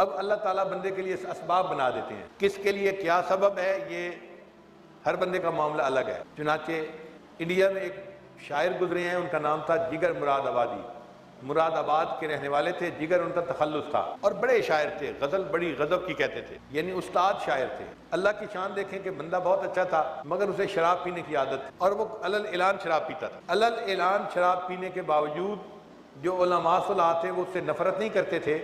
اب اللہ تعالیٰ بندے کے لیے اسباب بنا دیتے ہیں، کس کے لیے کیا سبب ہے یہ ہر بندے کا معاملہ الگ ہے۔ چنانچہ انڈیا میں ایک شاعر گزرے ہیں، ان کا نام تھا جگر مراد آبادی، مراد آباد کے رہنے والے تھے، جگر ان کا تخلص تھا، اور بڑے شاعر تھے، غزل بڑی غضب کی کہتے تھے، یعنی استاد شاعر تھے۔ اللہ کی شان دیکھیں کہ بندہ بہت اچھا تھا مگر اسے شراب پینے کی عادت تھی، اور وہ علل اعلان شراب پیتا تھا۔ علل اعلان شراب پینے کے باوجود جو علماء صلاح تھے وہ اس سے نفرت نہیں کرتے تھے،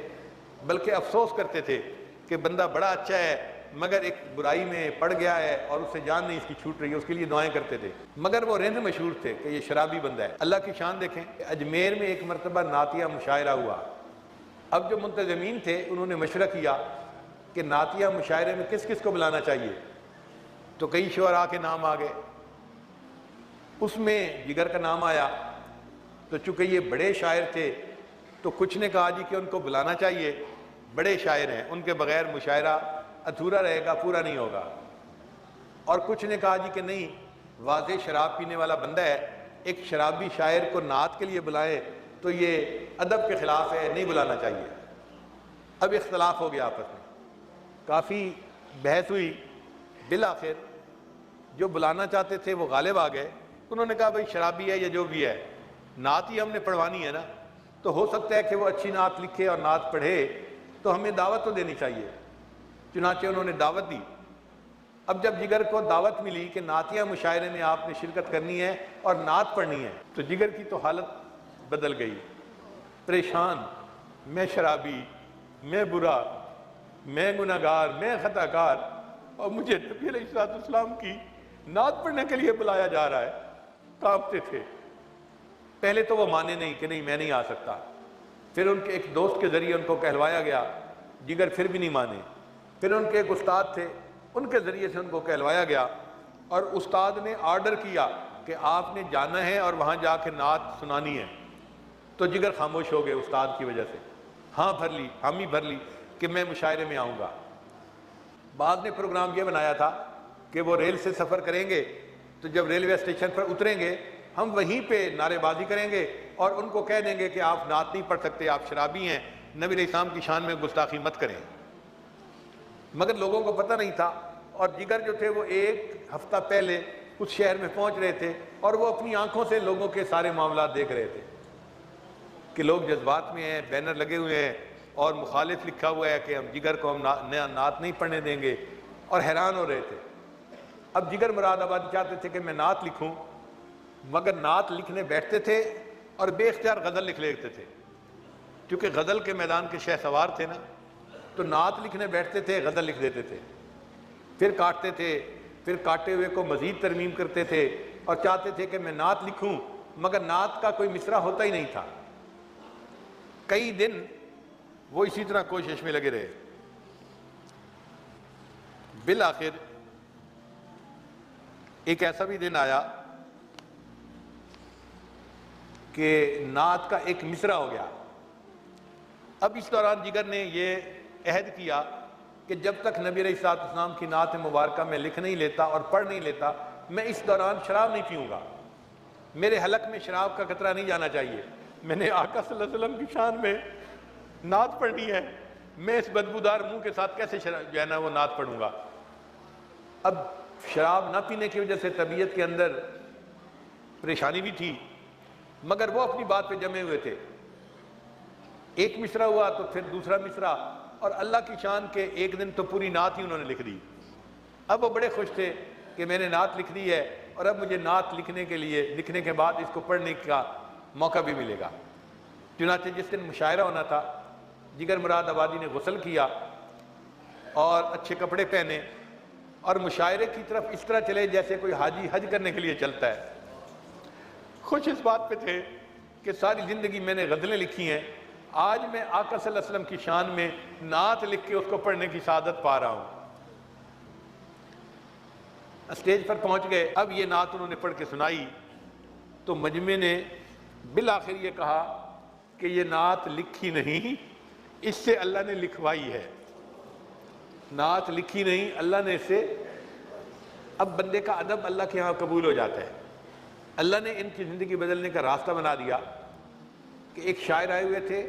بلکہ افسوس کرتے تھے کہ بندہ بڑا اچھا ہے مگر ایک برائی میں پڑ گیا ہے اور اس سے جان نہیں اس کی چھوٹ رہی ہے، اس کے لیے دعائیں کرتے تھے۔ مگر وہ رند مشہور تھے کہ یہ شرابی بندہ ہے۔ اللہ کی شان دیکھیں، اجمیر میں ایک مرتبہ نعتیہ مشاعرہ ہوا۔ اب جو منتظمین تھے انہوں نے مشورہ کیا کہ نعتیہ مشاعرے میں کس کس کو بلانا چاہیے، تو کئی شعراء کے نام آ گئے، اس میں جگر کا نام آیا۔ تو چونکہ یہ بڑے شاعر تھے تو کچھ نے کہا جی کہ ان کو بلانا چاہیے، بڑے شاعر ہیں، ان کے بغیر مشاعرہ ادھورا رہے گا، پورا نہیں ہوگا۔ اور کچھ نے کہا جی کہ نہیں، واضح شراب پینے والا بندہ ہے، ایک شرابی شاعر کو نعت کے لیے بلائیں تو یہ ادب کے خلاف ہے، نہیں بلانا چاہیے۔ اب اختلاف ہو گیا آپس میں، کافی بحث ہوئی، بالآخر جو بلانا چاہتے تھے وہ غالب آ گئے۔ انہوں نے کہا بھائی شرابی ہے یا جو بھی ہے، نعت ہی ہم نے پڑھوانی ہے نا، تو ہو سکتا ہے کہ وہ اچھی نعت لکھے اور نعت پڑھے، تو ہمیں دعوت تو دینی چاہیے۔ چنانچہ انہوں نے دعوت دی۔ اب جب جگر کو دعوت ملی کہ نعتیہ مشاعرے میں آپ نے شرکت کرنی ہے اور نعت پڑھنی ہے، تو جگر کی تو حالت بدل گئی، پریشان، میں شرابی، میں برا، میں گناہگار، میں خطا کار، اور مجھے نبی علیہ السلام کی نعت پڑھنے کے لیے بلایا جا رہا ہے۔ کانپتے تھے۔ پہلے تو وہ مانے نہیں کہ نہیں میں نہیں آ سکتا، پھر ان کے ایک دوست کے ذریعے ان کو کہلوایا گیا، جگر پھر بھی نہیں مانے، پھر ان کے ایک استاد تھے ان کے ذریعے سے ان کو کہلوایا گیا، اور استاد نے آرڈر کیا کہ آپ نے جانا ہے اور وہاں جا کے نعت سنانی ہے۔ تو جگر خاموش ہو گئے استاد کی وجہ سے، ہاں بھر لی، حامی بھر لی کہ میں مشاعرے میں آؤں گا۔ بعض نے پروگرام یہ بنایا تھا کہ وہ ریل سے سفر کریں گے تو جب ریلوے اسٹیشن پر اتریں گے ہم وہیں پہ نعرے بازی کریں گے اور ان کو کہہ دیں گے کہ آپ نعت نہیں پڑھ سکتے، آپ شرابی ہیں، نبی علیہ السلام کی شان میں گستاخی مت کریں۔ مگر لوگوں کو پتہ نہیں تھا، اور جگر جو تھے وہ ایک ہفتہ پہلے اس شہر میں پہنچ رہے تھے اور وہ اپنی آنکھوں سے لوگوں کے سارے معاملات دیکھ رہے تھے کہ لوگ جذبات میں ہیں، بینر لگے ہوئے ہیں اور مخالف لکھا ہوا ہے کہ ہم جگر کو ہم نعت نہیں پڑھنے دیں گے، اور حیران ہو رہے تھے۔ اب جگر مراد آبادی چاہتے تھے کہ میں نعت لکھوں، مگر نعت لکھنے بیٹھتے تھے اور بے اختیار غزل لکھ لیتے تھے، کیونکہ غزل کے میدان کے شہ سوار تھے نا، تو نعت لکھنے بیٹھتے تھے، غزل لکھ دیتے تھے، پھر کاٹتے تھے، پھر کاٹے ہوئے کو مزید ترمیم کرتے تھے اور چاہتے تھے کہ میں نعت لکھوں، مگر نعت کا کوئی مصرع ہوتا ہی نہیں تھا۔ کئی دن وہ اسی طرح کوشش میں لگے رہے۔ بالآخر ایک ایسا بھی دن آیا کہ نعت کا ایک مصرع ہو گیا۔ اب اس دوران جگر نے یہ عہد کیا کہ جب تک نبی علیہ السلام کی نعت مبارکہ میں لکھ نہیں لیتا اور پڑھ نہیں لیتا، میں اس دوران شراب نہیں پیوں گا، میرے حلق میں شراب کا قطرہ نہیں جانا چاہیے، میں نے آقا صلی اللہ علیہ وسلم کی شان میں نعت پڑھنی ہے، میں اس بدبودار منہ کے ساتھ کیسے جو ہے نا وہ نعت پڑھوں گا۔ اب شراب نہ پینے کی وجہ سے طبیعت کے اندر پریشانی بھی تھی، مگر وہ اپنی بات پہ جمے ہوئے تھے۔ ایک مصرع ہوا تو پھر دوسرا مصرع، اور اللہ کی شان کے ایک دن تو پوری نعت ہی انہوں نے لکھ دی۔ اب وہ بڑے خوش تھے کہ میں نے نعت لکھ دی ہے اور اب مجھے نعت لکھنے کے بعد اس کو پڑھنے کا موقع بھی ملے گا۔ چنانچہ جس دن مشاعرہ ہونا تھا، جگر مراد آبادی نے غسل کیا اور اچھے کپڑے پہنے اور مشاعرے کی طرف اس طرح چلے جیسے کوئی حاجی حج کرنے کے لیے چلتا ہے۔ خوش اس بات پہ تھے کہ ساری زندگی میں نے غزلیں لکھی ہیں، آج میں آقا صلی اللہ علیہ وسلم کی شان میں نعت لکھ کے اس کو پڑھنے کی سعادت پا رہا ہوں۔ اسٹیج پر پہنچ گئے، اب یہ نعت انہوں نے پڑھ کے سنائی تو مجمع نے بالآخر یہ کہا کہ یہ نعت لکھی نہیں، اس سے اللہ نے لکھوائی ہے۔ نعت لکھی نہیں، اللہ نے اسے، اب بندے کا ادب اللہ کے ہاں قبول ہو جاتا ہے۔ اللہ نے ان کی زندگی بدلنے کا راستہ بنا دیا کہ ایک شاعر آئے ہوئے تھے،